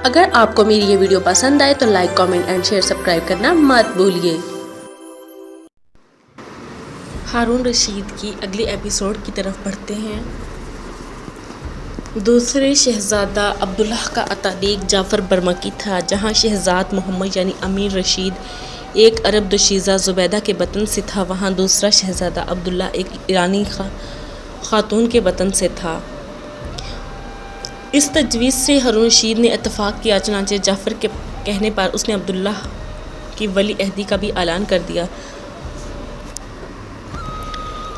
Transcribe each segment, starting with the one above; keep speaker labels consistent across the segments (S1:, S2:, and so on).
S1: اگر آپ کو میری یہ ویڈیو پسند آئے تو like, comment and share, subscribe کرنا مت بھولیے۔ ہارون رشید کی اگلی ایپیسوڈ کی طرف بڑھتے ہیں۔ دوسرے شہزادہ عبداللہ کا تعلق جعفر برمکی تھا، جہاں شہزاد محمد یعنی امیر رشید ایک عرب دوشیزہ زبیدہ کے وطن سے تھا، وہاں دوسرا شہزادہ عبداللہ ایک ایرانی خاتون کے وطن سے تھا۔ اس تجویز سے ہارون رشید نے اتفاق کیا، چنانچہ جعفر کے کہنے پر اس نے عبداللہ کی ولی عہدی کا بھی اعلان کر دیا۔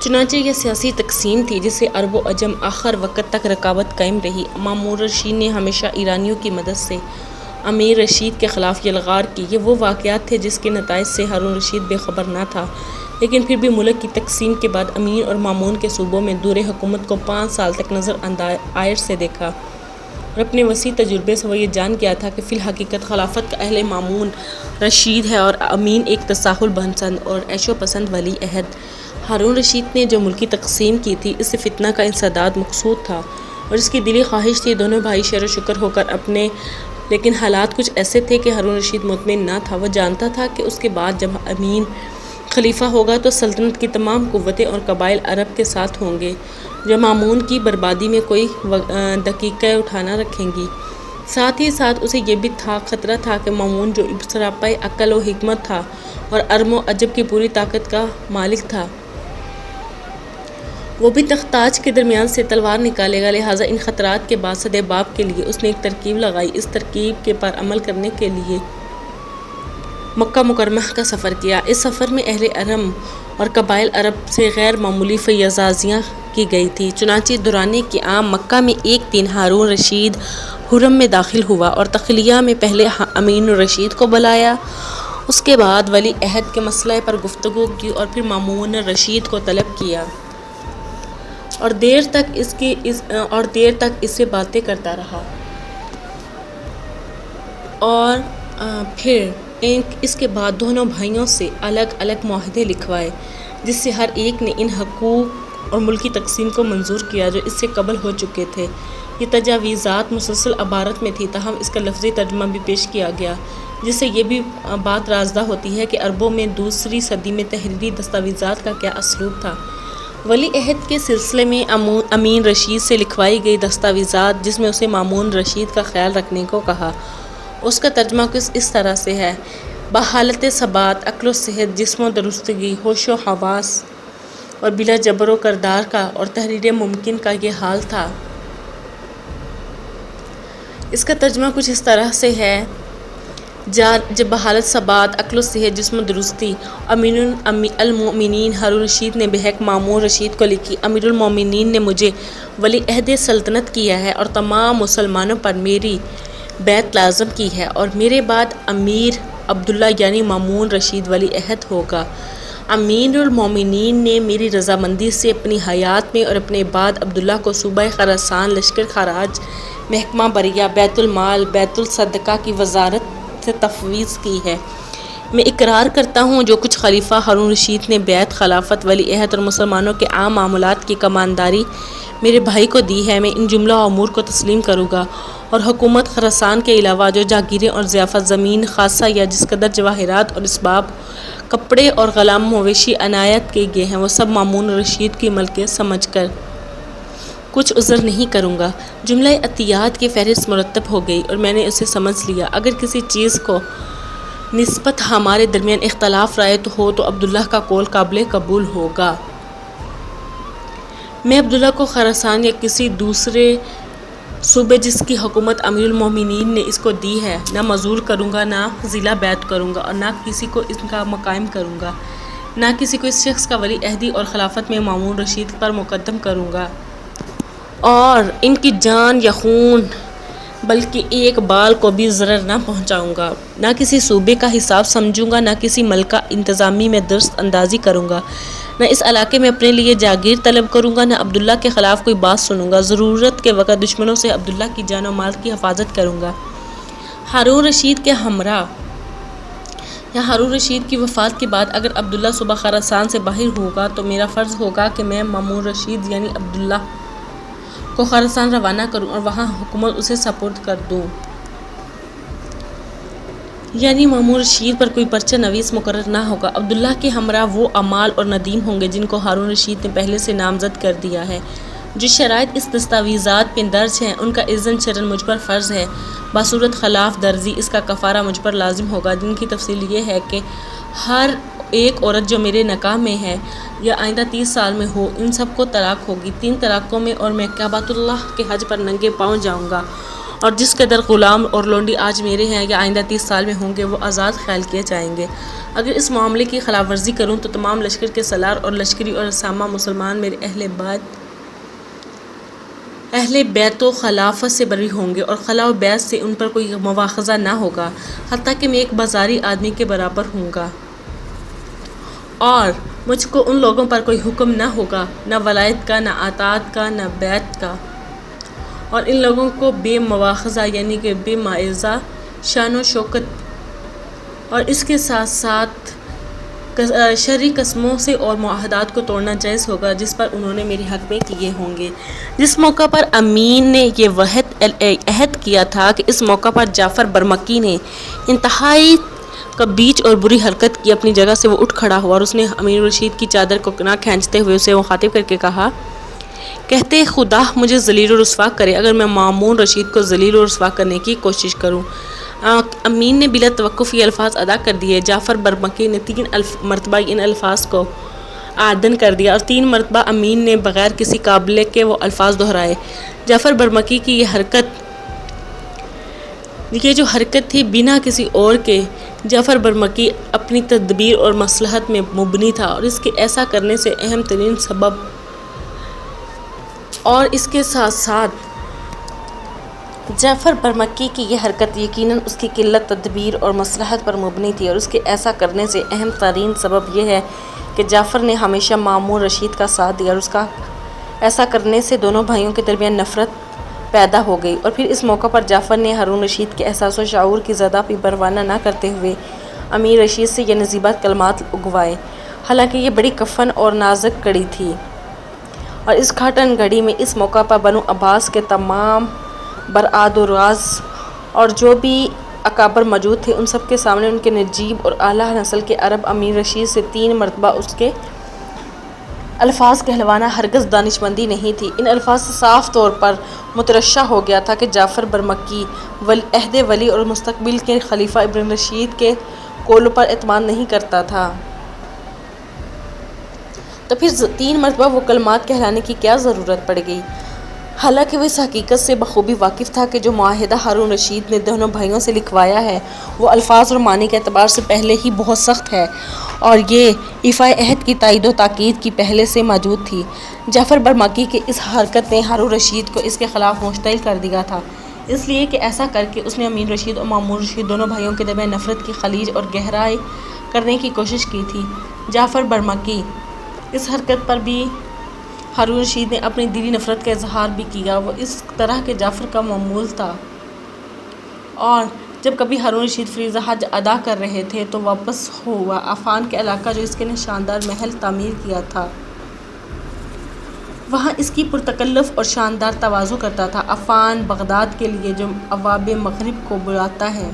S1: چنانچہ یہ سیاسی تقسیم تھی جس سے عرب و عجم آخر وقت تک رکاوٹ قائم رہی۔ مامون رشید نے ہمیشہ ایرانیوں کی مدد سے امیر رشید کے خلاف یلغار کی۔ یہ وہ واقعات تھے جس کے نتائج سے ہارون رشید بے خبر نہ تھا، لیکن پھر بھی ملک کی تقسیم کے بعد امیر اور مامون کے صوبوں میں دور حکومت کو 5 سال تک نظر آئر سے دیکھا، اور اپنے وسیع تجربے سے وہ یہ جان گیا تھا کہ فی الحقیقت خلافت کا اہل مامون رشید ہے اور امین ایک تساہل پسند اور عیش و پسند ولی عہد۔ ہارون رشید نے جو ملکی تقسیم کی تھی، اس سے فتنہ کا انسداد مقصود تھا اور اس کی دلی خواہش تھی دونوں بھائی شیر و شکر ہو کر اپنے، لیکن حالات کچھ ایسے تھے کہ ہارون رشید مطمئن نہ تھا۔ وہ جانتا تھا کہ اس کے بعد جب امین خلیفہ ہوگا تو سلطنت کی تمام قوتیں اور قبائل عرب کے ساتھ ہوں گے، جو مامون کی بربادی میں کوئی دقیقہ اٹھانا رکھیں گی۔ ساتھ ہی ساتھ اسے یہ بھی خطرہ تھا کہ مامون جو سراپا عقل و حکمت تھا اور عرب و عجم کی پوری طاقت کا مالک تھا، وہ بھی تخت تاج کے درمیان سے تلوار نکالے گا، لہٰذا ان خطرات کے بعد سدِ باب کے لیے اس نے ایک ترکیب لگائی۔ اس ترکیب کے پر عمل کرنے کے لیے مکہ مکرمہ کا سفر کیا۔ اس سفر میں اہل حرم اور قبائل عرب سے غیر معمولی فیاضیاں کی گئی تھیں۔ چنانچہ دوران قیام مکہ میں ایک دن ہارون رشید حرم میں داخل ہوا اور تخلیہ میں پہلے امین رشید کو بلایا، اس کے بعد ولی عہد کے مسئلے پر گفتگو کی اور پھر مامون رشید کو طلب کیا اور دیر تک اس سے باتیں کرتا رہا، اور پھر اس کے بعد دونوں بھائیوں سے الگ الگ معاہدے لکھوائے، جس سے ہر ایک نے ان حقوق اور ملکی تقسیم کو منظور کیا جو اس سے قبل ہو چکے تھے۔ یہ تجاویزات مسلسل عبارت میں تھی، تاہم اس کا لفظی ترجمہ بھی پیش کیا گیا، جس سے یہ بھی بات رازدہ ہوتی ہے کہ عربوں میں دوسری صدی میں تحریری دستاویزات کا کیا اسلوب تھا۔ ولی عہد کے سلسلے میں امین رشید سے لکھوائی گئی دستاویزات، جس میں اسے مامون رشید کا خیال رکھنے کو کہا، اس کا ترجمہ کچھ اس طرح سے ہے: بحالت ثبات، عقل و صحت، جسم و درستگی، ہوش و حواس اور بلا جبر و کردار کا اور تحریر ممکن کا یہ حال تھا۔ اس کا ترجمہ کچھ اس طرح سے ہے: جب بحالت ثبات، عقل و صحت، جسم و درستی، امیر المومنین ہارون رشید نے بحق مامون رشید کو لکھی: امیر المومنین نے مجھے ولی عہد سلطنت کیا ہے اور تمام مسلمانوں پر میری بیعت لازم کی ہے، اور میرے بعد امیر عبداللہ یعنی مامون رشید ولی عہد ہوگا۔ امیر المومنین نے میری رضامندی سے اپنی حیات میں اور اپنے بعد عبداللہ کو صوبہ خراسان، لشکر خراج، محکمہ بریہ، بیت المال، بیت الصدقہ کی وزارت سے تفویض کی ہے۔ میں اقرار کرتا ہوں جو کچھ خلیفہ ہارون رشید نے بیعت خلافت، ولی عہد اور مسلمانوں کے عام معاملات کی کمانداری میرے بھائی کو دی ہے، میں ان جملہ امور کو تسلیم کروں گا، اور حکومت خراسان کے علاوہ جو جاگیریں اور ضیافت، زمین خاصہ یا جس قدر جواہرات اور اسباب، کپڑے اور غلام مویشی عنایت کیے گئے ہیں، وہ سب مامون رشید کی ملکیت سمجھ کر کچھ عذر نہیں کروں گا۔ جملہ عطیات کی فہرست مرتب ہو گئی اور میں نے اسے سمجھ لیا۔ اگر کسی چیز کو نسبت ہمارے درمیان اختلاف رائے ہو تو عبداللہ کا قول قابل قبول ہوگا۔ میں عبداللہ کو خراسان یا کسی دوسرے صوبے جس کی حکومت امیر المومنین نے اس کو دی ہے نہ معزول کروں گا، نہ ضلع بیعت کروں گا، اور نہ کسی کو اس کا مقام کروں گا، نہ کسی کو اس شخص کا ولی عہدی اور خلافت میں مامون رشید پر مقدم کروں گا، اور ان کی جان یا خون بلکہ ایک بال کو بھی ضرر نہ پہنچاؤں گا، نہ کسی صوبے کا حساب سمجھوں گا، نہ کسی ملکہ انتظامی میں درست اندازی کروں گا، نہ اس علاقے میں اپنے لیے جاگیر طلب کروں گا، نہ عبداللہ کے خلاف کوئی بات سنوں گا۔ ضرورت کے وقت دشمنوں سے عبداللہ کی جان و مال کی حفاظت کروں گا۔ ہارون رشید کے ہمراہ یا ہارون رشید کی وفات کے بعد اگر عبداللہ صوبہ خراسان سے باہر ہوگا تو میرا فرض ہوگا کہ میں مامون رشید یعنی عبداللہ کو خراسان روانہ کروں اور وہاں حکومت اسے سپرد کر دوں۔ یعنی مامون رشید پر کوئی پرچہ نویس مقرر نہ ہوگا۔ عبداللہ کے ہمراہ وہ امال اور ندیم ہوں گے جن کو ہارون رشید نے پہلے سے نامزد کر دیا ہے۔ جو شرائط اس دستاویزات میں درج ہیں ان کا اذن شرعاً مجھ پر فرض ہے، بصورت خلاف درزی اس کا کفارہ مجھ پر لازم ہوگا، جن کی تفصیل یہ ہے کہ ہر ایک عورت جو میرے نکاح میں ہے یا آئندہ 30 سال میں ہو، ان سب کو طلاق ہوگی 3 طلاقوں میں، اور میں کعبۃ اللہ کے حج پر ننگے پاؤں جاؤں گا، اور جس قدر غلام اور لونڈی آج میرے ہیں یا آئندہ 30 سال میں ہوں گے وہ آزاد خیال کیے جائیں گے۔ اگر اس معاملے کی خلاف ورزی کروں تو تمام لشکر کے سالار اور لشکری اور اسامہ مسلمان میرے اہل بیت و خلافت سے بری ہوں گے، اور خلا و بیت سے ان پر کوئی مواخذہ نہ ہوگا، حتیٰ کہ میں ایک بازاری آدمی کے برابر ہوں گا، اور مجھ کو ان لوگوں پر کوئی حکم نہ ہوگا، نہ ولایت کا، نہ اطاعت کا، نہ بیعت کا، اور ان لوگوں کو بے مواخذہ یعنی کہ بے معاوضہ شان و شوکت اور اس کے ساتھ ساتھ شرعی قسموں سے اور معاہدات کو توڑنا جائز ہوگا جس پر انہوں نے میرے حق میں کیے ہوں گے۔ جس موقع پر امین نے یہ عہد کیا تھا کہ اس موقع پر جعفر برمکی نے انتہائی کبیج اور بری حرکت کی، اپنی جگہ سے وہ اٹھ کھڑا ہوا اور اس نے امیر رشید کی چادر کو نہ کھینچتے ہوئے اسے مخاطب کر کے کہا، کہتے خدا مجھے ذلیل و رسوا کرے اگر میں مامون رشید کو ذلیل و رسوا کرنے کی کوشش کروں۔ امین نے بلا توقف یہ الفاظ ادا کر دیے۔ جعفر برمکی نے 3 مرتبہ ان الفاظ کو اعادن کر دیا، اور 3 مرتبہ امین نے بغیر کسی قابلے کے وہ الفاظ دہرائے۔ جعفر برمکی کی یہ جو حرکت تھی بنا کسی اور کے، جعفر برمکی اپنی تدبیر اور مصلحت میں مبنی تھا، اور اس کے ایسا کرنے سے اہم ترین سبب اور اس کے ساتھ ساتھ جعفر برمکی کی یہ حرکت یقیناً اس کی قلت تدبیر اور مصلحت پر مبنی تھی، اور اس کے ایسا کرنے سے اہم ترین سبب یہ ہے کہ جعفر نے ہمیشہ مامون رشید کا ساتھ دیا، اور اس کا ایسا کرنے سے دونوں بھائیوں کے درمیان نفرت پیدا ہو گئی۔ اور پھر اس موقع پر جعفر نے ہارون رشید کے احساس و شعور کی زیادہ بھی پرواہ نہ کرتے ہوئے امیر رشید سے یہ نزیبات کلمات اگوائے، حالانکہ یہ بڑی کفن اور نازک کڑی تھی، اور اس گھٹن گھڑی میں اس موقع پر بنو عباس کے تمام برآد و راز اور جو بھی اکابر موجود تھے ان سب کے سامنے ان کے نجیب اور اعلیٰ نسل کے عرب امیر رشید سے 3 مرتبہ اس کے الفاظ کہلوانا ہرگز دانشمندی نہیں تھی۔ ان الفاظ سے صاف طور پر مترشح ہو گیا تھا کہ جعفر برمکی عہد ولی اور مستقبل کے خلیفہ ابن رشید کے قولوں پر اعتماد نہیں کرتا تھا، تو پھر 3 مرتبہ وہ کلمات کہلانے کی کیا ضرورت پڑ گئی؟ حالانکہ وہ اس حقیقت سے بخوبی واقف تھا کہ جو معاہدہ ہارون رشید نے دونوں بھائیوں سے لکھوایا ہے وہ الفاظ اور معنی کے اعتبار سے پہلے ہی بہت سخت ہے، اور یہ ایفائے عہد کی تائید و تاکید کی پہلے سے موجود تھی۔ جعفر برمکی کی اس حرکت نے ہارون رشید کو اس کے خلاف مشتعل کر دیا تھا، اس لیے کہ ایسا کر کے اس نے امیر رشید اور مامون رشید دونوں بھائیوں کے درمیان نفرت کی خلیج اور گہرائی کرنے کی کوشش کی تھی۔ جعفر برمکی اس حرکت پر بھی ہارون رشید نے اپنی دلی نفرت کا اظہار بھی کیا۔ وہ اس طرح کے جعفر کا معمول تھا، اور جب کبھی ہارون رشید فریضہ حج ادا کر رہے تھے تو واپس ہوا عفان کے علاقہ جو اس کے نے شاندار محل تعمیر کیا تھا، وہاں اس کی پرتکلف اور شاندار تواضع کرتا تھا۔ عفان بغداد کے لیے جو ابواب مغرب کو بلاتا ہے۔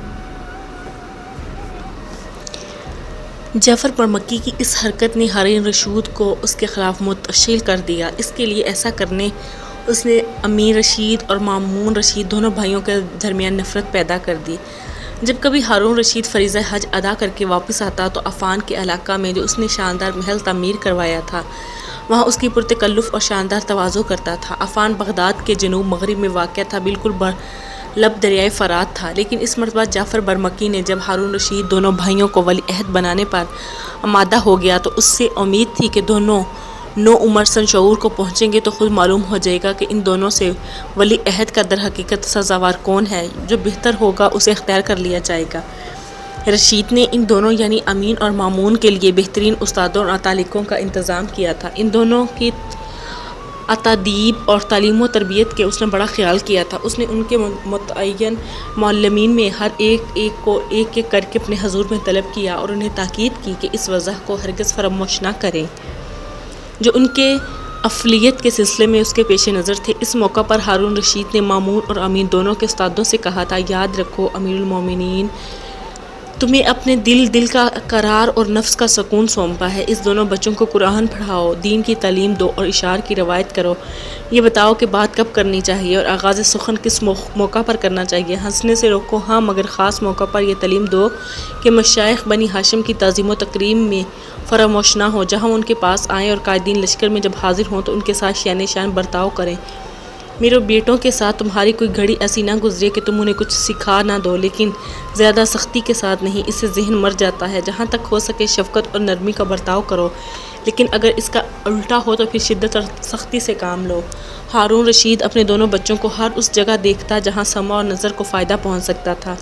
S1: جعفر برمکی کی اس حرکت نے ہارون رشید کو اس کے خلاف متشعل کر دیا۔ اس کے لیے ایسا کرنے اس نے امیر رشید اور مامون رشید دونوں بھائیوں کے درمیان نفرت پیدا کر دی۔ جب کبھی ہارون رشید فریضہ حج ادا کر کے واپس آتا تو عفان کے علاقہ میں جو اس نے شاندار محل تعمیر کروایا تھا وہاں اس کی پرتکلف اور شاندار تواضع کرتا تھا۔ عفان بغداد کے جنوب مغرب میں واقع تھا، بالکل لب دریائے فرات تھا، لیکن اس مرتبہ جعفر برمکی نے جب ہارون رشید دونوں بھائیوں کو ولی عہد بنانے پر آمادہ ہو گیا تو اس سے امید تھی کہ دونوں نو عمر سن شعور کو پہنچیں گے تو خود معلوم ہو جائے گا کہ ان دونوں سے ولی عہد کا در حقیقت سزاوار کون ہے، جو بہتر ہوگا اسے اختیار کر لیا جائے گا۔ رشید نے ان دونوں یعنی امین اور مامون کے لیے بہترین استادوں اور اتالقوں کا انتظام کیا تھا۔ ان دونوں کی تادیب اور تعلیم و تربیت کے اس نے بڑا خیال کیا تھا۔ اس نے ان کے متعین معلمین میں ہر ایک کو ایک ایک کر کے اپنے حضور میں طلب کیا اور انہیں تاکید کی کہ اس وضع کو ہرگز فراموش نہ کریں جو ان کے افضلیت کے سلسلے میں اس کے پیش نظر تھے۔ اس موقع پر ہارون رشید نے مامون اور امین دونوں کے استادوں سے کہا تھا، یاد رکھو امیر المومنین تمہیں اپنے دل کا قرار اور نفس کا سکون سونپا ہے۔ اس دونوں بچوں کو قرآن پڑھاؤ، دین کی تعلیم دو اور اشعار کی روایت کرو۔ یہ بتاؤ کہ بات کب کرنی چاہیے اور آغاز سخن کس موقع پر کرنا چاہیے۔ ہنسنے سے روکو ہاں، مگر خاص موقع پر یہ تعلیم دو کہ مشائخ بنی ہاشم کی تعظیم و تکریم میں فراموش نہ ہو۔ جہاں ان کے پاس آئیں اور قائدین لشکر میں جب حاضر ہوں تو ان کے ساتھ شان شان برتاؤ کریں۔ میرے بیٹوں کے ساتھ تمہاری کوئی گھڑی ایسی نہ گزرے کہ تم انہیں کچھ سکھا نہ دو، لیکن زیادہ سختی کے ساتھ نہیں، اس سے ذہن مر جاتا ہے۔ جہاں تک ہو سکے شفقت اور نرمی کا برتاؤ کرو، لیکن اگر اس کا الٹا ہو تو پھر شدت اور سختی سے کام لو۔ ہارون رشید اپنے دونوں بچوں کو ہر اس جگہ دیکھتا جہاں سمع اور نظر کو فائدہ پہنچ سکتا تھا۔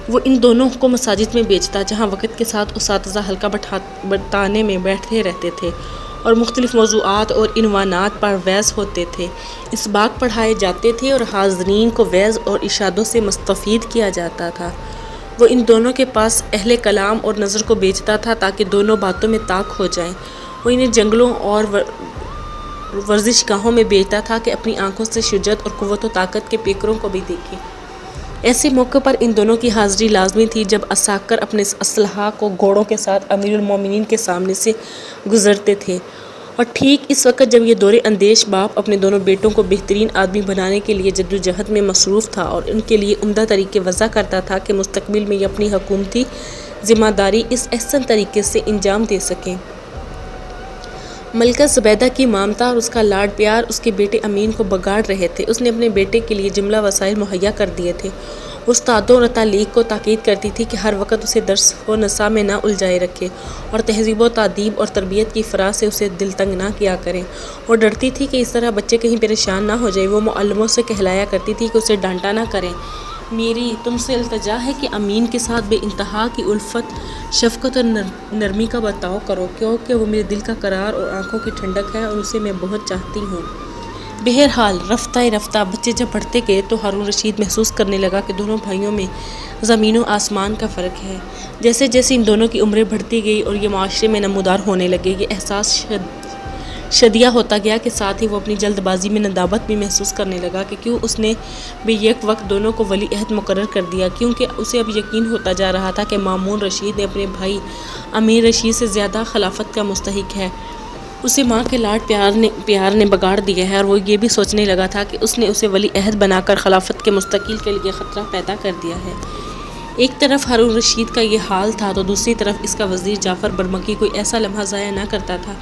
S1: وہ ان دونوں کو مساجد میں بھیجتا جہاں وقت کے ساتھ اساتذہ حلقہ بٹانے میں بیٹھتے رہتے تھے اور مختلف موضوعات اور عنوانات پر وعظ ہوتے تھے، اسباق پڑھائے جاتے تھے اور حاضرین کو وعظ اور ارشادوں سے مستفید کیا جاتا تھا۔ وہ ان دونوں کے پاس اہل کلام اور نظر کو بھیجتا تھا تاکہ دونوں باتوں میں طاق ہو جائیں۔ وہ انہیں جنگلوں اور ورزش گاہوں میں بھیجتا تھا کہ اپنی آنکھوں سے شجاعت اور قوت و طاقت کے پیکروں کو بھی دیکھیں۔ ایسے موقع پر ان دونوں کی حاضری لازمی تھی جب عساکر اپنے اسلحہ کو گھوڑوں کے ساتھ امیر المومنین کے سامنے سے گزرتے تھے، اور ٹھیک اس وقت جب یہ دور اندیش باپ اپنے دونوں بیٹوں کو بہترین آدمی بنانے کے لیے جدوجہد میں مصروف تھا اور ان کے لیے عمدہ طریقے وضع کرتا تھا کہ مستقبل میں یہ اپنی حکومتی ذمہ داری اس احسن طریقے سے انجام دے سکیں۔ ملکہ زبیدہ کی مامتا اور اس کا لاڈ پیار اس کے بیٹے امین کو بگاڑ رہے تھے۔ اس نے اپنے بیٹے کے لیے جملہ وسائل مہیا کر دیے تھے۔ استادوں اور تعلیق کو تاکید کرتی تھی کہ ہر وقت اسے درس و نصاب میں نہ الجھائے رکھے اور تہذیب و تادیب اور تربیت کی فراز سے اسے دل تنگ نہ کیا کریں۔ وہ ڈرتی تھی کہ اس طرح بچے کہیں پریشان نہ ہو جائے۔ وہ معلموں سے کہلایا کرتی تھی کہ اسے ڈانٹا نہ کریں۔ میری تم سے التجا ہے کہ امین کے ساتھ بے انتہا کی الفت، شفقت اور نرمی کا برتاؤ کرو، کیونکہ وہ میرے دل کا قرار اور آنکھوں کی ٹھنڈک ہے اور اسے میں بہت چاہتی ہوں۔ بہرحال رفتہ رفتہ بچے جب بڑھتے گئے تو ہارون رشید محسوس کرنے لگا کہ دونوں بھائیوں میں زمین و آسمان کا فرق ہے۔ جیسے جیسے ان دونوں کی عمریں بڑھتی گئی اور یہ معاشرے میں نمودار ہونے لگے، یہ احساس شدید ہوتا گیا کہ ساتھ ہی وہ اپنی جلد بازی میں ندامت بھی محسوس کرنے لگا کہ کیوں اس نے بے یک وقت دونوں کو ولی عہد مقرر کر دیا، کیونکہ اسے اب یقین ہوتا جا رہا تھا کہ مامون رشید نے اپنے بھائی امیر رشید سے زیادہ خلافت کا مستحق ہے۔ اسے ماں کے لاڈ پیار نے بگاڑ دیا ہے، اور وہ یہ بھی سوچنے لگا تھا کہ اس نے اسے ولی عہد بنا کر خلافت کے مستقل کے لیے خطرہ پیدا کر دیا ہے۔ ایک طرف ہارون رشید کا یہ حال تھا تو دوسری طرف اس کا وزیر جعفر برمکی کوئی ایسا لمحہ ضائع نہ کرتا تھا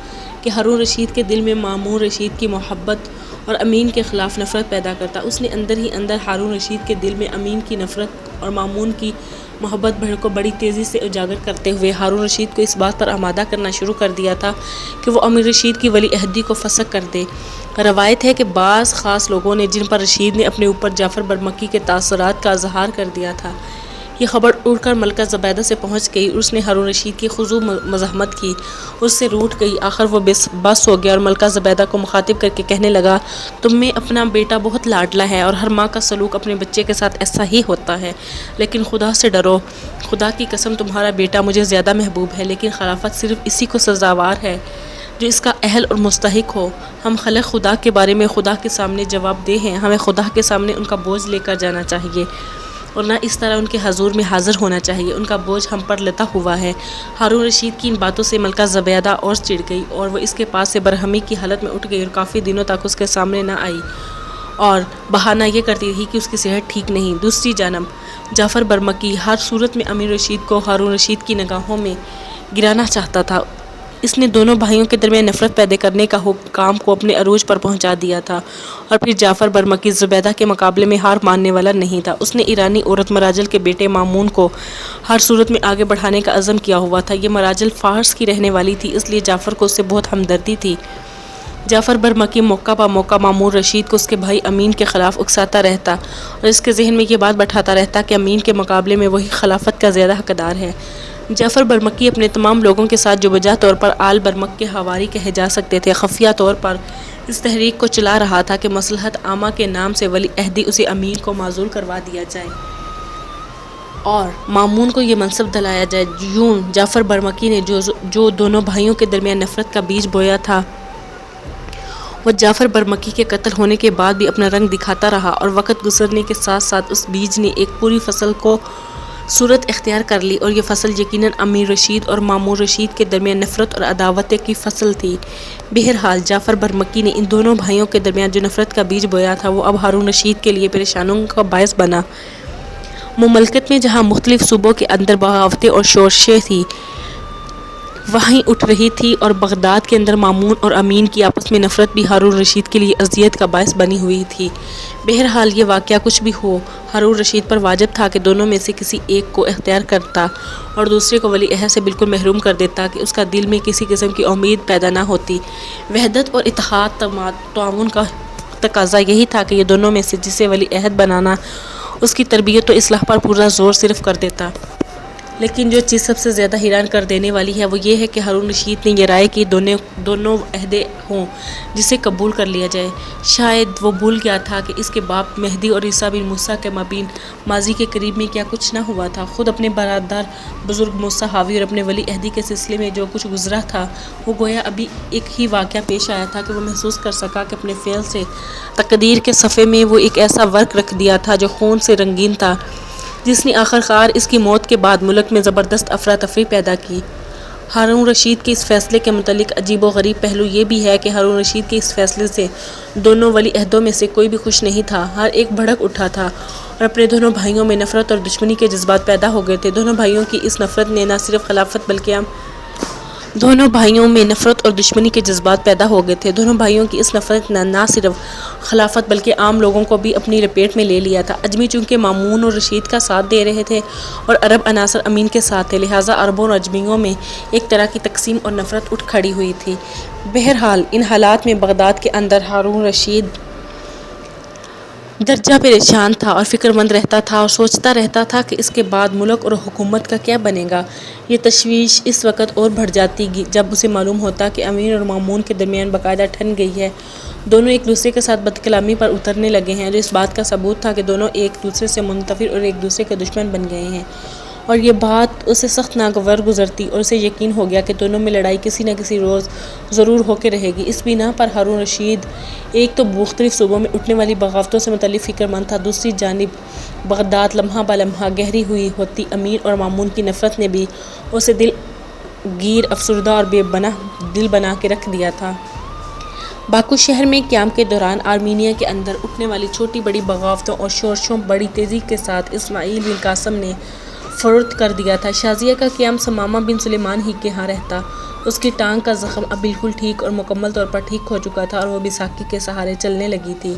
S1: کہ ہارون رشید کے دل میں مامون رشید کی محبت اور امین کے خلاف نفرت پیدا کرتا۔ اس نے اندر ہی اندر ہارون رشید کے دل میں امین کی نفرت اور مامون کی محبت کو بڑی تیزی سے اجاگر کرتے ہوئے ہارون رشید کو اس بات پر آمادہ کرنا شروع کر دیا تھا کہ وہ امیر رشید کی ولی عہدی کو فسخ کر دے۔ روایت ہے کہ بعض خاص لوگوں نے جن پر رشید نے اپنے اوپر جعفر برمکی کے تاثرات کا اظہار کر دیا تھا، یہ خبر اڑ کر ملکہ زبیدہ سے پہنچ گئی۔ اس نے ہارون رشید کی خضوع مزاحمت کی، اس سے روٹھ گئی۔ آخر وہ بس ہو گیا اور ملکہ زبیدہ کو مخاطب کر کے کہنے لگا، تم میں اپنا بیٹا بہت لاڈلا ہے اور ہر ماں کا سلوک اپنے بچے کے ساتھ ایسا ہی ہوتا ہے، لیکن خدا سے ڈرو۔ خدا کی قسم تمہارا بیٹا مجھے زیادہ محبوب ہے، لیکن خلافت صرف اسی کو سزاوار ہے جو اس کا اہل اور مستحق ہو۔ ہم خلق خدا کے بارے میں خدا کے سامنے جواب دہ ہیں، ہمیں خدا کے سامنے ان کا بوجھ لے کر جانا چاہیے اور نہ اس طرح ان کے حضور میں حاضر ہونا چاہیے۔ ان کا بوجھ ہم پر لدا ہوا ہے۔ ہارون رشید کی ان باتوں سے ملکہ زبیدہ اور چڑ گئی اور وہ اس کے پاس سے برہمی کی حالت میں اٹھ گئی اور کافی دنوں تک اس کے سامنے نہ آئی اور بہانہ یہ کرتی رہی کہ اس کی صحت ٹھیک نہیں۔ دوسری جانب جعفر برمکی ہر صورت میں امیر رشید کو ہارون رشید کی نگاہوں میں گرانا چاہتا تھا۔ اس نے دونوں بھائیوں کے درمیان نفرت پیدا کرنے کا کام کو اپنے عروج پر پہنچا دیا تھا، اور پھر جعفر برمکی زبیدہ کے مقابلے میں ہار ماننے والا نہیں تھا۔ اس نے ایرانی عورت مراجل کے بیٹے مامون کو ہر صورت میں آگے بڑھانے کا عزم کیا ہوا تھا۔ یہ مراجل فارس کی رہنے والی تھی، اس لیے جعفر کو اس سے بہت ہمدردی تھی۔ جعفر برمکی موقع پا موقع مامون رشید کو اس کے بھائی امین کے خلاف اکساتا رہتا اور اس کے ذہن میں یہ بات بٹھاتا رہتا کہ امین کے مقابلے میں وہی خلافت کا زیادہ حقدار ہے۔ جعفر برمکی اپنے تمام لوگوں کے ساتھ جو بجا طور پر آل برمک کے حواری کہے جا سکتے تھے، خفیہ طور پر اس تحریک کو چلا رہا تھا کہ مصلحت عامہ کے نام سے ولی عہدی اسے امین کو معزول کروا دیا جائے اور مامون کو یہ منصب دلایا جائے۔ یوں جعفر برمکی نے جو دونوں بھائیوں کے درمیان نفرت کا بیج بویا تھا، وہ جعفر برمکی کے قتل ہونے کے بعد بھی اپنا رنگ دکھاتا رہا، اور وقت گزرنے کے ساتھ ساتھ اس بیج نے ایک پوری فصل کو صورت اختیار کر لی اور یہ فصل یقیناً امیر رشید اور مامون رشید کے درمیان نفرت اور عداوت کی فصل تھی۔ بہرحال جعفر برمکی نے ان دونوں بھائیوں کے درمیان جو نفرت کا بیج بویا تھا وہ اب ہارون رشید کے لیے پریشانیوں کا باعث بنا۔ مملکت میں جہاں مختلف صوبوں کے اندر بغاوتیں اور شورشیں تھیں وہیں اٹھ رہی تھی، اور بغداد کے اندر مامون اور امین کی آپس میں نفرت بھی ہارون رشید کے لیے اذیت کا باعث بنی ہوئی تھی۔ بہرحال یہ واقعہ کچھ بھی ہو، ہارون رشید پر واجب تھا کہ دونوں میں سے کسی ایک کو اختیار کرتا اور دوسرے کو ولی عہد سے بالکل محروم کر دیتا کہ اس کا دل میں کسی قسم کی امید پیدا نہ ہوتی۔ وحدت اور اتحاد تعاون کا تقاضا یہی تھا کہ یہ دونوں میں سے جسے ولی عہد بنانا اس کی تربیت و اصلاح پر پورا زور صرف کر دیتا۔ لیکن جو چیز سب سے زیادہ حیران کر دینے والی ہے وہ یہ ہے کہ ہارون رشید نے یہ رائے کی دونوں عہدے ہوں جسے قبول کر لیا جائے۔ شاید وہ بھول گیا تھا کہ اس کے باپ مہدی اور عیسیٰ بن موسیٰ کے مابین ماضی کے قریب میں کیا کچھ نہ ہوا تھا۔ خود اپنے برادر بزرگ موسیٰ حاوی اور اپنے ولی عہدی کے سلسلے میں جو کچھ گزرا تھا وہ گویا ابھی ایک ہی واقعہ پیش آیا تھا کہ وہ محسوس کر سکا کہ اپنے فعل سے تقدیر کے صفحے میں وہ ایک ایسا ورق رکھ دیا تھا جو خون سے رنگین تھا، جس نے آخرکار اس کی موت کے بعد ملک میں زبردست افراتفری پیدا کی۔ ہارون رشید کے اس فیصلے کے متعلق عجیب و غریب پہلو یہ بھی ہے کہ ہارون رشید کے اس فیصلے سے دونوں ولی عہدوں میں سے کوئی بھی خوش نہیں تھا۔ ہر ایک بھڑک اٹھا تھا اور اپنے دونوں بھائیوں میں نفرت اور دشمنی کے جذبات پیدا ہو گئے تھے۔ دونوں بھائیوں کی اس نفرت نے نہ صرف خلافت بلکہ عام لوگوں کو بھی اپنی لپیٹ میں لے لیا تھا۔ اجمی چونکہ مامون اور رشید کا ساتھ دے رہے تھے اور عرب عناصر امین کے ساتھ تھے، لہٰذا عربوں اور اجمیوں میں ایک طرح کی تقسیم اور نفرت اٹھ کھڑی ہوئی تھی۔ بہرحال ان حالات میں بغداد کے اندر ہارون رشید درجہ پریشان تھا اور فکر مند رہتا تھا اور سوچتا رہتا تھا کہ اس کے بعد ملک اور حکومت کا کیا بنے گا۔ یہ تشویش اس وقت اور بڑھ جاتی جب اسے معلوم ہوتا کہ امین اور مامون کے درمیان باقاعدہ ٹھن گئی ہے۔ دونوں ایک دوسرے کے ساتھ بدکلامی پر اترنے لگے ہیں، جو اس بات کا ثبوت تھا کہ دونوں ایک دوسرے سے منتفر اور ایک دوسرے کے دشمن بن گئے ہیں۔ اور یہ بات اسے سخت ناگوار گزرتی اور اسے یقین ہو گیا کہ دونوں میں لڑائی کسی نہ کسی روز ضرور ہو کے رہے گی۔ اس بنا پر ہارون رشید ایک تو مختلف صوبوں میں اٹھنے والی بغاوتوں سے متعلق فکر مند تھا، دوسری جانب بغداد لمحہ بہ لمحہ گہری ہوئی ہوتی امین اور مامون کی نفرت نے بھی اسے دل گیر، افسردہ اور بے پناہ دل بنا کے رکھ دیا تھا۔ باکو شہر میں قیام کے دوران آرمینیا کے اندر اٹھنے والی چھوٹی بڑی بغاوتوں اور شورشوں بڑی تیزی کے ساتھ اسماعیل بن قاسم نے فروخت کر دیا تھا۔ شازیہ کا قیام ثمامہ بن سلیمان ہی کے ہاں رہتا۔ اس کی ٹانگ کا زخم اب بالکل ٹھیک اور مکمل طور پر ٹھیک ہو چکا تھا اور وہ بیساکھی کے سہارے چلنے لگی تھی۔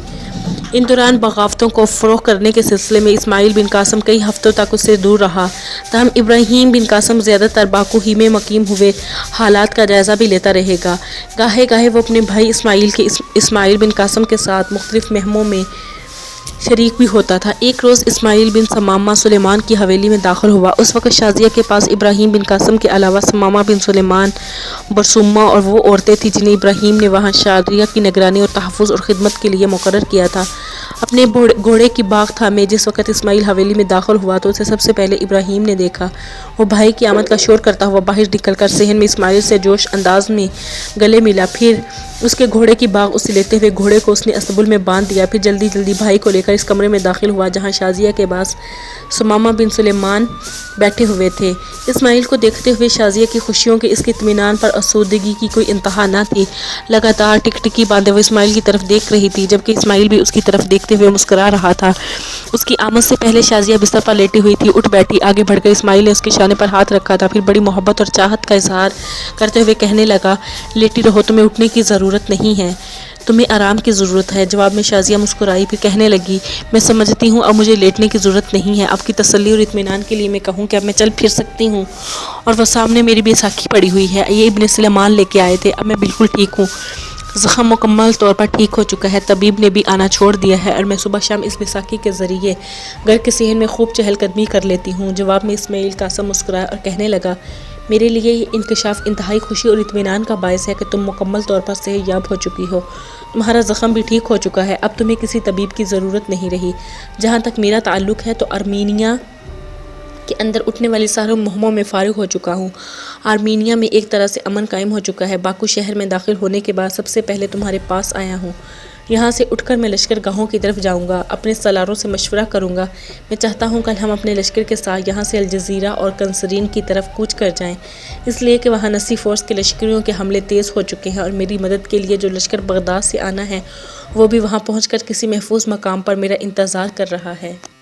S1: ان دوران بغاوتوں کو فروغ کرنے کے سلسلے میں اسماعیل بن قاسم کئی ہفتوں تک اس سے دور رہا، تاہم ابراہیم بن قاسم زیادہ تر باکو ہی میں مقیم ہوئے حالات کا جائزہ بھی لیتا رہے گا۔ گاہے گاہے وہ اپنے بھائی اسماعیل بن قاسم کے ساتھ مختلف مہموں میں شریک بھی ہوتا تھا۔ ایک روز اسماعیل بن ثمامہ سلیمان کی حویلی میں داخل ہوا۔ اس وقت شازیہ کے پاس ابراہیم بن قاسم کے علاوہ ثمامہ بن سلیمان، برسومہ اور وہ عورتیں تھیں جنہیں ابراہیم نے وہاں شازیہ کی نگرانی اور تحفظ اور خدمت کے لیے مقرر کیا تھا۔ اپنے گھوڑے کی باغ تھامے جس وقت اسماعیل حویلی میں داخل ہوا تو اسے سب سے پہلے ابراہیم نے دیکھا۔ وہ بھائی کی آمد کا شور کرتا ہوا باہر نکل کر صحن میں اسماعیل سے جوش انداز میں گلے ملا، پھر اس کے گھوڑے کی باغ اسے لیتے ہوئے گھوڑے کو اس نے اسطبل میں باندھ دیا، پھر جلدی جلدی بھائی کو لے کر اس کمرے میں داخل ہوا جہاں شازیہ کے پاس ثمامہ بن سلیمان بیٹھے ہوئے تھے۔ اسماعیل کو دیکھتے ہوئے شازیہ کی خوشیوں کے اس کے اطمینان پر آسودگی کی کوئی انتہا نہ تھی۔ لگاتار ٹکٹکی باندھے وہ اسماعیل کی طرف دیکھ رہی تھی، جبکہ اسماعیل بھی اس کی طرف دیکھتے ہوئے مسکرا رہا تھا۔ اس کی آمد سے پہلے شازیہ بستر پر لیٹی ہوئی تھی، اٹھ بیٹھی، آگے بڑھ کر اسماعیل نے اس کے شانے پر ہاتھ رکھا تھا، پھر بڑی محبت اور چاہت کا اظہار کرتے ہوئے کہنے لگا، لیٹی رہو، تمہیں اٹھنے کی ضرورت نہیں ہے، تمہیں آرام کی ضرورت ہے۔ جواب میں شازیہ مسکرائی، پھر کہنے لگی، میں سمجھتی ہوں اب مجھے لیٹنے کی ضرورت نہیں ہے، آپ کی تسلی اور اطمینان کے لیے میں کہوں کہ اب میں چل پھر سکتی ہوں، اور وہ سامنے میری بیساکھی پڑی ہوئی ہے، یہ ابن سلیمان لے کے آئے تھے، اب میں بالکل ٹھیک ہوں، زخم مکمل طور پر ٹھیک ہو چکا ہے، طبیب نے بھی آنا چھوڑ دیا ہے اور میں صبح شام اس بیساکھی کے ذریعے گھر کے صحن میں خوب چہل قدمی کر لیتی ہوں۔ جواب میں اسماعیل قاسم مسکرایا اور کہنے لگا، میرے لیے یہ انکشاف انتہائی خوشی اور اطمینان کا باعث ہے کہ تم مکمل طور پر صحت یاب ہو چکی ہو، تمہارا زخم بھی ٹھیک ہو چکا ہے، اب تمہیں کسی طبیب کی ضرورت نہیں رہی۔ جہاں تک میرا تعلق ہے تو آرمینیا کے اندر اٹھنے والی ساروں مہموں میں فارغ ہو چکا ہوں۔ آرمینیا میں ایک طرح سے امن قائم ہو چکا ہے۔ باکو شہر میں داخل ہونے کے بعد سب سے پہلے تمہارے پاس آیا ہوں۔ یہاں سے اٹھ کر میں لشکر گاہوں کی طرف جاؤں گا، اپنے سالاروں سے مشورہ کروں گا۔ میں چاہتا ہوں کل ہم اپنے لشکر کے ساتھ یہاں سے الجزیرہ اور کنسرین کی طرف کوچ کر جائیں، اس لیے کہ وہاں نسی فورس کے لشکریوں کے حملے تیز ہو چکے ہیں اور میری مدد کے لیے جو لشکر بغداد سے آنا ہے وہ بھی وہاں پہنچ کر کسی محفوظ مقام پر میرا انتظار کر رہا ہے۔